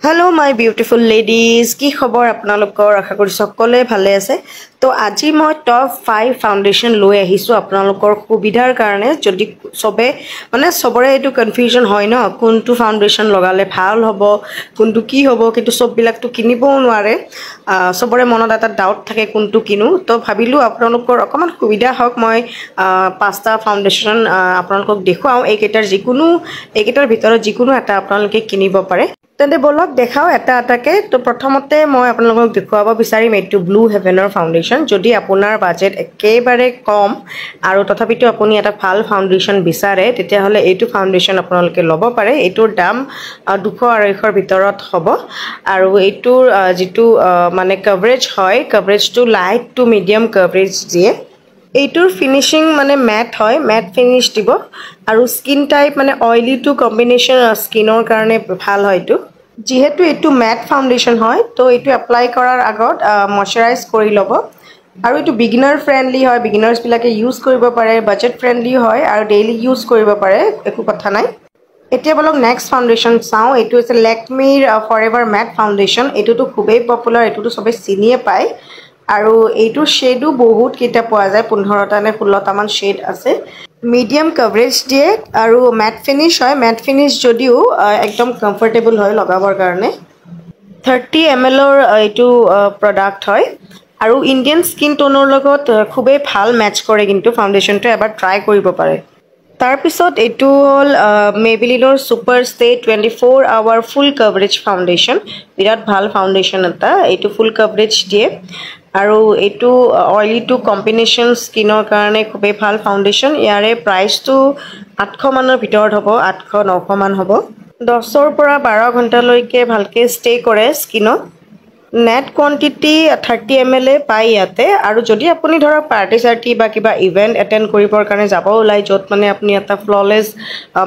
Hello my beautiful ladies, কি খবৰ আপোনালোকৰ আশা কৰি সকলোৱে ভালে আছে তো আজি মই টপ 5 ফাউন্ডেশন লৈ আহিছো আপোনালোকৰ সুবিধাৰ কাৰণে যদি সবৰে এটো কনফিউজন হয় ন কোনটো ফাউন্ডেশন লগালে ভাল হ'ব কোনটো কি হ'ব কিন্তু সব বিলাকটো কিনিবও নোৱাৰে সবৰে মনত এটা ডাউট থাকে কোনটো কিনো তো ভাবিলো আপোনালোকৰ অকমান সুবিধা হওক মই পাঁচটা ফাউন্ডেশন আপোনালোকক দেখুৱাও এইকেইটাৰ ভিতৰত যিকোনো এটা আপোনালোকে কিনিব পাৰে তেন্তে বলক দেখাও এটা এটাকে তো প্ৰথমতে মই আপোনালোকক দেখুৱাব বিচাৰিম এইটো ব্লু হেভেনৰ ফাউন্ডেশন যদি আপোনাৰ বাজেট একেবাৰে কম আৰু তথাপিতো আপুনি এটা ভাল ফাউন্ডেশন বিচাৰে তেতিয়া হলে এইটো ফাউন্ডেশন আপোনালোকে ল'ব পাৰে এইটোৰ দাম 200-250 ৰ ভিতৰত হ'ব আৰু এইটোৰ যেটো মানে কভাৰেজ হয় কভাৰেজটো লাইট টু মিডিয়াম কভাৰেজ দিয়ে এইটোৰ ফিনিশিং মানে ম্যাট হয় ম্যাট ফিনিশ দিব আৰু স্কিন টাইপ মানে অয়েলি টু কম্বিনেশন স্কিনৰ কাৰণে ভাল হয়টো যেহেতু এইটো ম্যাট ফাউন্ডেশন হয় তো এইটো এপ্লাই কৰাৰ আগত ময়শ্চাৰাইজ কৰি লব আৰু এইটো বিগিনাৰ ফ্ৰেন্ডলি হয় বিগিনাৰ্স বিলাকে ইউজ কৰিব পাৰে বাজেট ফ্ৰেন্ডলি হয় আৰু ডেইলি ইউজ কৰিব পাৰে একো কথা নাই এতিয়া বলক নেক্সট ফাউন্ডেশন চাও এইটো আছে লেকমিৰ ফৰএভাৰ ম্যাট ফাউন্ডেশন এটোটো খুবেই পপুলাৰ এটোটো সবে চিনিয়ে পায় আৰু এইটো শেডো বহুত কিটা পোৱা যায় 15টা নে 16টা মান শেড আছে মিডিয়াম কভাৰেজ দিয়ে আৰু ম্যাট ফিনিশ হয় ম্যাট ফিনিশ যদিও একদম কমফৰ্টেবল হয় লগাবৰ কাৰণে 30 ml ৰ এইটো প্ৰডাক্ট হয় আৰু ইন্ডিয়ান স্কিন টোনৰ লগত খুবেই ভাল ম্যাচ কৰে কিন্তু ফাউন্ডেশনটো এবাৰ ট্ৰাই কৰিব পাৰে তাৰ পিছত এইটো হল মেবিলিনৰ super stay 24 hour full coverage foundation বিৰাট ভাল ফাউন্ডেশন এটা এইটো ফুল কভাৰেজ দিয়ে আৰু এইটো অয়েলি টু কম্বিনেশন স্কিনৰ কাৰণে খুবেই ভাল ফাউন্ডেশন ইয়াৰে প্ৰাইসটো 800 মানৰ ভিতৰত হ'ব 800-900 মান হ'ব 10 ৰ পৰা 12 ঘণ্টা লৈকে ভালকে ষ্টে কৰে স্কিনত নেট কোয়ান্টিটি 30 ml পাই ইয়াতে আৰু যদি আপুনি ধৰক পাৰ্টি সাৰ্টি বা কিবা ইভেন্ট এটেন্ড কৰিবৰ কাৰণে যাব ওলাই যত মানে আপুনি এটা ফ্ললেস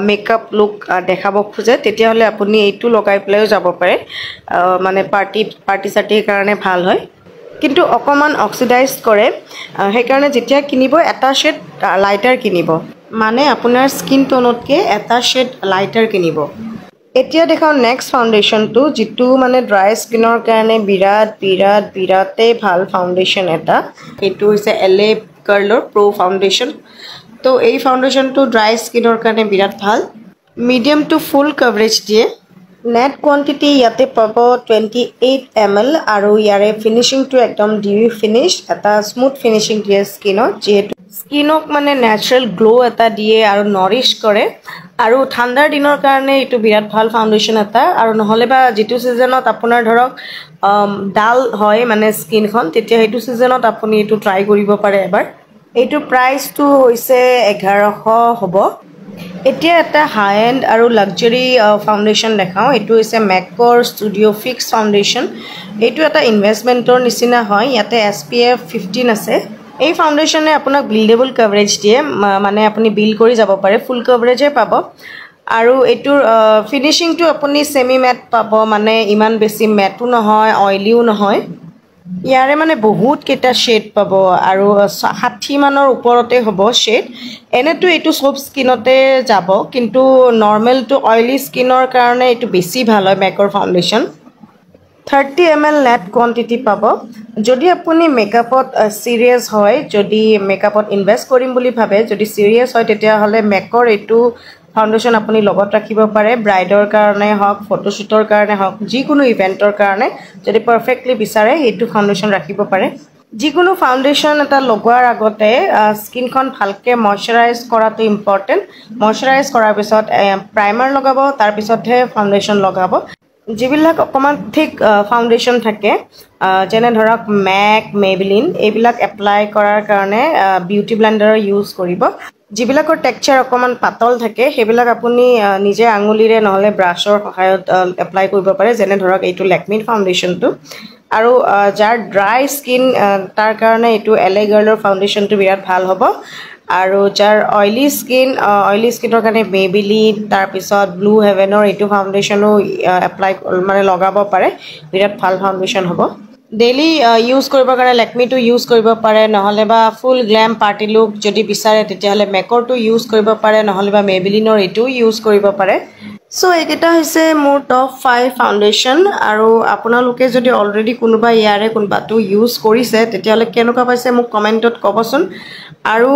মেকআপ লুক দেখাব খোজে তেতিয়া হলে আপুনি এইটো লগাই প্লেও যাব পাৰে মানে পাৰ্টি সাৰ্টিৰ কাৰণে ভাল হয় কিন্তু অকমান অক্সিডাইজ কৰে সেই কাৰণে যেতিয়া কিনিব এটা শেড লাইটাৰ কিনিব মানে আপোনাৰ স্কিন টোনতকে এটা শেড লাইটাৰ কিনিব এতিয়া দেখাও নেক্সট ফাউন্ডেশনটো যেটো মানে ড্ৰাই স্কিনৰ কাৰণে বিৰাটে ভাল ফাউন্ডেশন এটা এটো হৈছে LA কাৰ্লৰ প্ৰো ফাউন্ডেশন তো এই ফাউন্ডেশনটো ড্ৰাই স্কিনৰ কাৰণে বিৰাট ভাল মিডিয়াম টু ফুল কভাৰেজ দিয়ে নেট কোয়ান্টিটি ইয়াতে পাব 28 ml আৰু ইয়াৰে ফিনিশিং টো একদম ডিউ ফিনিশ এটা স্মুথ ফিনিশিং দিয়ে স্কিনত যেহেতু স্কিনক মানে ন্যাচাৰাল গ্লো এটা দিয়ে আৰু নৰিশ কৰে আৰু ঠাণ্ডাৰ দিনৰ কাৰণে এটো বিৰাট ভাল ফাউন্ডেশন এটা আৰু নহলে বা যেটো সিজনত আপোনাৰ ধৰক ডাল হয় মানে স্কিনখন তেতিয়া হেতু সিজনত আপুনি এটো ট্ৰাই কৰিব পাৰে এবাৰ এটো প্ৰাইসটো হৈছে 1100 হ'ব এতিয়া এটা হাই এন্ড আৰু লাক্সাৰি ফাউন্ডেশন দেখাও এটো হৈছে মেকৰ ষ্টুডিও ফিক্স ফাউন্ডেশন এটো এটা ইনভেষ্টমেন্টৰ নিচিনা হয় ইয়াতে SPF 15 আছে এই ফাউন্ডেশনে আপোনাক বিল্ডেবল কভাৰেজ দিয়ে মানে আপুনি বিল্ড কৰি যাব পাৰে ফুল কভাৰেজে পাব আৰু এটোৰ ফিনিশিং টো আপুনি সেমি ম্যাট পাব মানে ইমান বেছি ম্যাটও নহয় অয়েলিও নহয় ইয়াৰে মানে বহুত কেটা শেড পাব আৰু 60 মানৰ ওপৰতে হ'ব শেড এনেটো এটো সব স্কিনতে যাব কিন্তু নৰমাল টু অয়েলি স্কিনৰ কাৰণে এটো বেছি ভাল হয় মেকৰ ফাউন্ডেশন 30 ml নেট কোয়ান্টিটি পাব যদি আপুনি মেকআপত সিৰিয়াস হয় যদি মেকআপত ইনভেস্ট কৰিম বুলি ভাবে যদি সিৰিয়াস হয় তেতিয়া হলে মেকৰ এটো ফাউন্ডেশন আপুনি লগত ৰাখিব পাৰে ব্ৰাইডৰ কাৰণে হক ফটোশুটৰ কাৰণে হক যিকোনো ইভেন্টৰ কাৰণে যদি পাৰফেক্টলি বিচাৰে এটো ফাউন্ডেশন ৰাখিব পাৰে যিকোনো ফাউন্ডেশন এটা লগোৱাৰ আগতে স্কিনখন ভালকে ময়শ্চাৰাইজ কৰাটো ইম্পৰ্টেন্ট ময়শ্চাৰাইজ কৰাৰ পিছত প্ৰাইমাৰ লগাব তাৰ পিছতহে ফাউন্ডেশন লগাব যিবিলাক অকমান ঠিক ফাউন্ডেশন থাকে যেনে ধৰক MAC Maybelline এইবিলাক এপ্লাই কৰাৰ কাৰণে বিউটি ব্লেন্ডাৰ ইউজ কৰিব যিবিলাকৰ টেক্সচাৰ অকমান পাতল থাকে হেবিলাক আপুনি নিজে আঙুলিৰে নহলে ব্ৰাছৰ সহায়ত এপ্লাই কৰিব পাৰে যেনে ধৰক এইটো লেকমিৰ ফাউন্ডেশনটো আৰু যাৰ ড্ৰাই স্কিন তাৰ কাৰণে এইটো LA গাৰ্লৰ ফাউন্ডেশনটো বিৰাট ভাল হ'ব আৰু যাৰ অয়েলি স্কিনৰ কাৰণে Maybelline তাৰ পিছত ব্লু হেভেনৰ এইটো ফাউন্ডেশনো এপ্লাই মানে লগাব পাৰে বিৰাট ভাল ফাউন্ডেশন হ'ব ডেইলি ইউজ কৰিবৰ কাৰণে লেকমি টু ইউজ কৰিব পাৰে নহলে বা ফুল গ্ল্যাম পাৰ্টি লুক যদি বিচাৰে তেতিয়া হলে মেকৰ টু ইউজ কৰিব পাৰে নহলে বা Maybelline ৰ এটো ইউজ কৰিব পাৰে সো এইকেইটা হৈছে মোৰ টপ 5 ফাউণ্ডেশ্যন আৰু আপোনালোকে যদি অলৰেডি কোনোবা ইয়াৰে কোনোবাটো ইউজ কৰিছে তেতিয়াহ'লে কেনেকুৱা পাইছে মোক কমেণ্টত ক'বচোন আৰু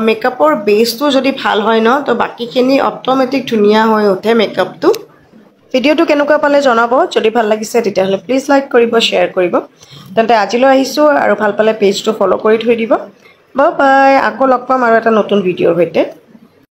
মেকআপৰ বেছটো যদি ভাল হয় ন তো বাকিখিনি অট'মেটিক ধুনীয়া হৈ উঠে মেকআপটো ভিডিঅ'টো কেনেকুৱা পালে জনাব যদি ভাল লাগিছে তেতিয়াহ'লে প্লিজ লাইক কৰিব শ্বেয়াৰ কৰিব তেন্তে আজিলৈ আহিছোঁ আৰু ভাল পালে পেজটো ফ'ল' কৰি থৈ দিব বাই বাই আকৌ লগ পাম আৰু এটা নতুন ভিডিঅ'ৰ সৈতে